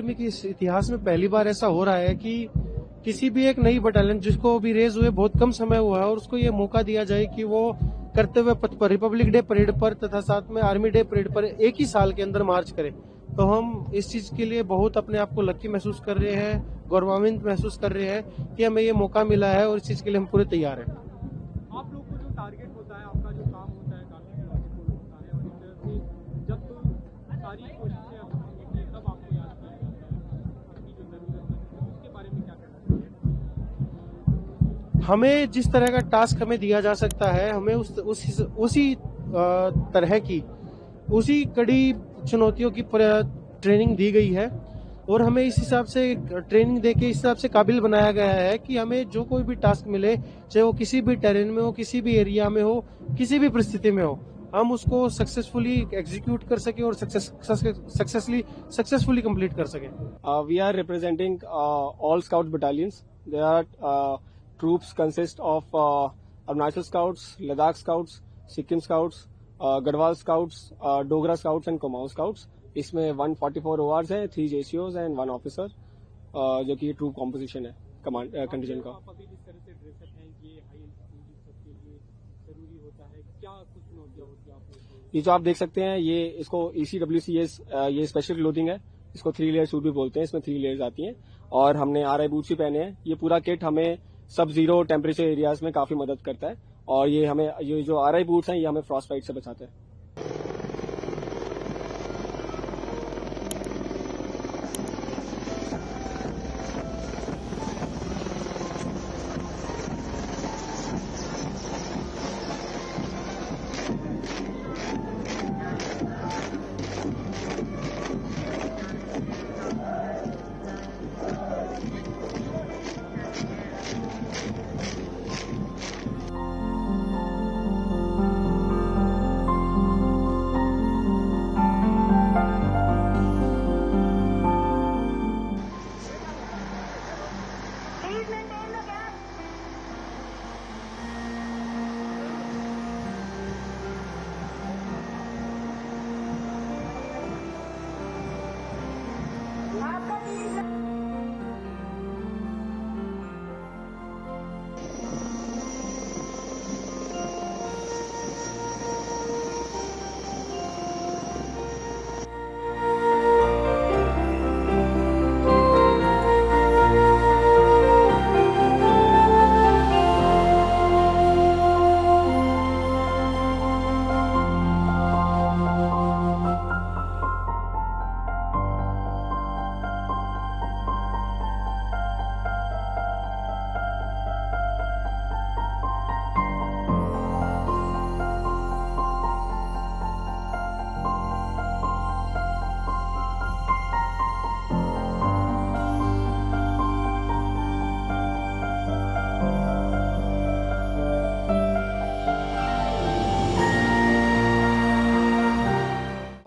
Army के इतिहास में पहली बार ऐसा हो रहा है कि किसी भी एक नई बटालियन जिसको भी रेज हुए बहुत कम समय हुआ है और उसको ये मौका दिया जाए कि वो करते हुए पथ पर रिपब्लिक डे परेड पर तथा साथ में आर्मी डे परेड पर एक ही साल के अंदर मार्च करें। तो हम इस चीज के लिए बहुत अपने आप को लकी महसूस कर रहे हैं, गौरवान्वित महसूस कर रहे हैं कि हमें ये मौका मिला है और इस चीज के लिए हम पूरे तैयार हैं। आप लोग को जो टारगेट होता है, आपका जो काम होता है, काफी लॉजिकल होता है और इस तरह से जब सारी कोशिशें होती है तब आपको याद किया जाता है अपनी जो जरूरत है, उसके बारे में क्या कहना चाहिए? हमें जिस तरह का टास्क हमें दिया जा सकता है, हमें उसी तरह की उसी कड़ी चुनौतियों की ट्रेनिंग दी गई है और हमें इस हिसाब से ट्रेनिंग देके इस हिसाब से काबिल बनाया गया है कि हमें जो कोई भी टास्क मिले, चाहे वो किसी भी टेरेन में हो, किसी भी एरिया में हो, किसी भी परिस्थिति में हो, हम उसको सक्सेसफुली एग्जीक्यूट कर सके और सक्सेसफुली कंप्लीट कर सके। We are representing all Scouts battalions. There are troops consist of Arunachal Scouts, Ladakh Scouts, Sikkim Scouts, Garhwal Scouts, Dogra Scouts and Kumaon Scouts. इसमें 144 ORs हैं, 3 JCOs and 1 officer, जो कि true composition है command contingent का। आप अभी जिस तरह से ड्रेसअप हैं, ये हाई एल्टीट्यूड सबके लिए जरूरी होता है, क्या कुछ चुनौतियां होती है आप लोगों को? ये जो आप देख सकते हैं, ये इसको ECWCS ये स्पेशल क्लोथिंग है, इसको 3 लेयर सूट भी बोलते हैं। इसमें 3 लेयर्स आती हैं और हमने RI बूट्स भी पहने हैं। ये पूरा किट हमें सब जीरो टेम्परेचर एरियाज में काफी मदद करता है और ये जो RI बूट्स हैं ये हमें फ्रॉस्ट बाइट से बचाते हैं।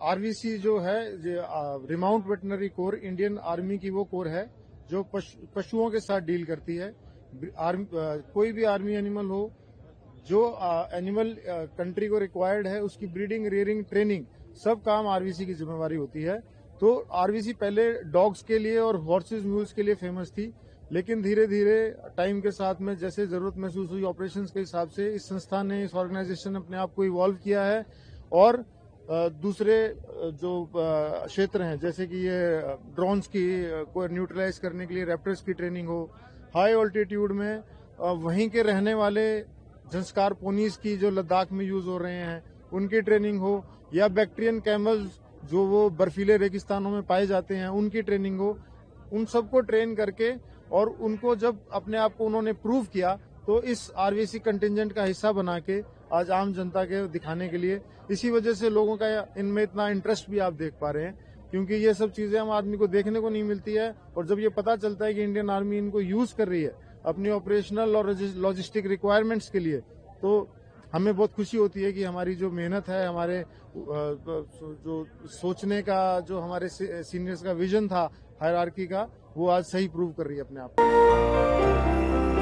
आरवीसी जो है remount veterinary core Indian army की वो कोर है जो पशुओं के साथ डील करती है। कोई भी आर्मी एनिमल हो, जो एनिमल कंट्री को रिक्वायर्ड है, उसकी ब्रीडिंग, रेयरिंग, ट्रेनिंग सब काम आरवीसी की जिम्मेवारी होती है। तो आरवीसी पहले डॉग्स के लिए और हॉर्सेज म्यूल्स के लिए फेमस थी, लेकिन धीरे धीरे टाइम के साथ में जैसे जरूरत महसूस हुई ऑपरेशंस के हिसाब से इस संस्था ने, इस ऑर्गेनाइजेशन ने अपने आप को इवॉल्व किया है और दूसरे जो क्षेत्र हैं जैसे कि ये ड्रोन्स की को न्यूट्रलाइज करने के लिए रैप्टर्स की ट्रेनिंग हो, हाई ऑल्टीट्यूड में वहीं के रहने वाले झंस्कार पोनीस की जो लद्दाख में यूज हो रहे हैं उनकी ट्रेनिंग हो, या बैक्टीरियन कैमल्स जो वो बर्फीले रेगिस्तानों में पाए जाते हैं उनकी ट्रेनिंग हो, उन सबको ट्रेन करके और उनको जब अपने आप को उन्होंने प्रूव किया तो इस आरवीसी कंटिजेंट का हिस्सा बना के आज आम जनता के दिखाने के लिए, इसी वजह से लोगों का इनमें इतना इंटरेस्ट भी आप देख पा रहे हैं, क्योंकि ये सब चीजें हम आदमी को देखने को नहीं मिलती है। और जब ये पता चलता है कि इंडियन आर्मी इनको यूज कर रही है अपनी ऑपरेशनल और लॉजिस्टिक रिक्वायरमेंट्स के लिए, तो हमें बहुत खुशी होती है कि हमारी जो मेहनत है, हमारे जो सोचने का, जो हमारे सीनियर्स का विजन था हायरार्की का, वो आज सही प्रूव कर रही है अपने आप को।